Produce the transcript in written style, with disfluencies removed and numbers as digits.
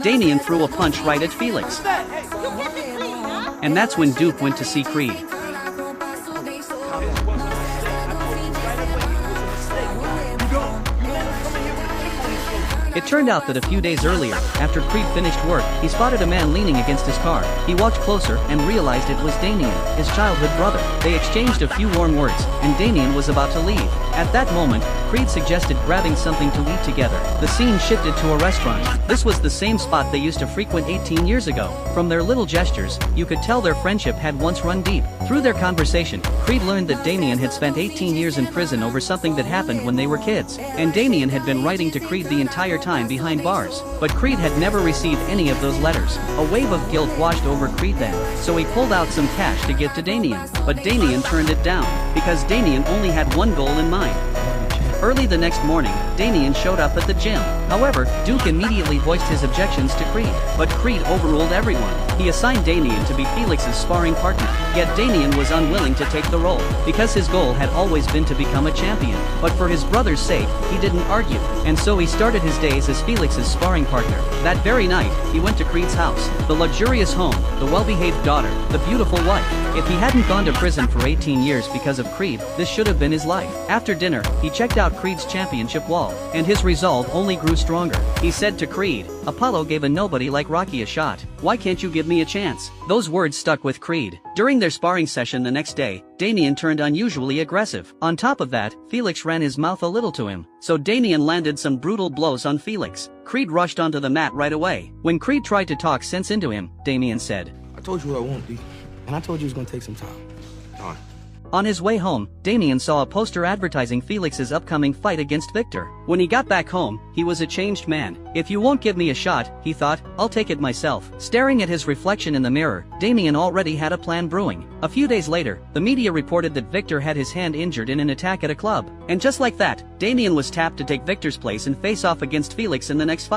Damien threw a punch right at Felix. And that's when Duke went to see Creed. It turned out that a few days earlier, after Creed finished work, he spotted a man leaning against his car. He walked closer and realized it was Damien, his childhood brother. They exchanged a few warm words, and Damien was about to leave. At that moment, Creed suggested grabbing something to eat together. The scene shifted to a restaurant. This was the same spot they used to frequent 18 years ago. From their little gestures, you could tell their friendship had once run deep. Through their conversation, Creed learned that Damien had spent 18 years in prison over something that happened when they were kids. And Damien had been writing to Creed the entire time behind bars. But Creed had never received any of those letters. A wave of guilt washed over Creed then, so he pulled out some cash to give to Damien. But Damien turned it down, because Damien only had one goal in mind. Early the next morning, Damien showed up at the gym. However, Duke immediately voiced his objections to Creed, but Creed overruled everyone. He assigned Damien to be Felix's sparring partner, yet Damien was unwilling to take the role, because his goal had always been to become a champion. But for his brother's sake, he didn't argue, and so he started his days as Felix's sparring partner. That very night, he went to Creed's house, the luxurious home, the well-behaved daughter, the beautiful wife. If he hadn't gone to prison for 18 years because of Creed, this should have been his life. After dinner, he checked out Creed's championship wall, and his resolve only grew stronger. He said to Creed, "Apollo gave a nobody like Rocky a shot. Why can't you give me a chance?" Those words stuck with Creed. During their sparring session the next day, Damien turned unusually aggressive. On top of that, Felix ran his mouth a little to him, so Damien landed some brutal blows on Felix. Creed rushed onto the mat right away. When Creed tried to talk sense into him, Damien said, "I told you what I want, D. And I told you it was gonna take some time. All right." On his way home, Damien saw a poster advertising Felix's upcoming fight against Victor. When he got back home, he was a changed man. "If you won't give me a shot," he thought, "I'll take it myself." Staring at his reflection in the mirror, Damien already had a plan brewing. A few days later, the media reported that Victor had his hand injured in an attack at a club. And just like that, Damien was tapped to take Victor's place and face off against Felix in the next fight.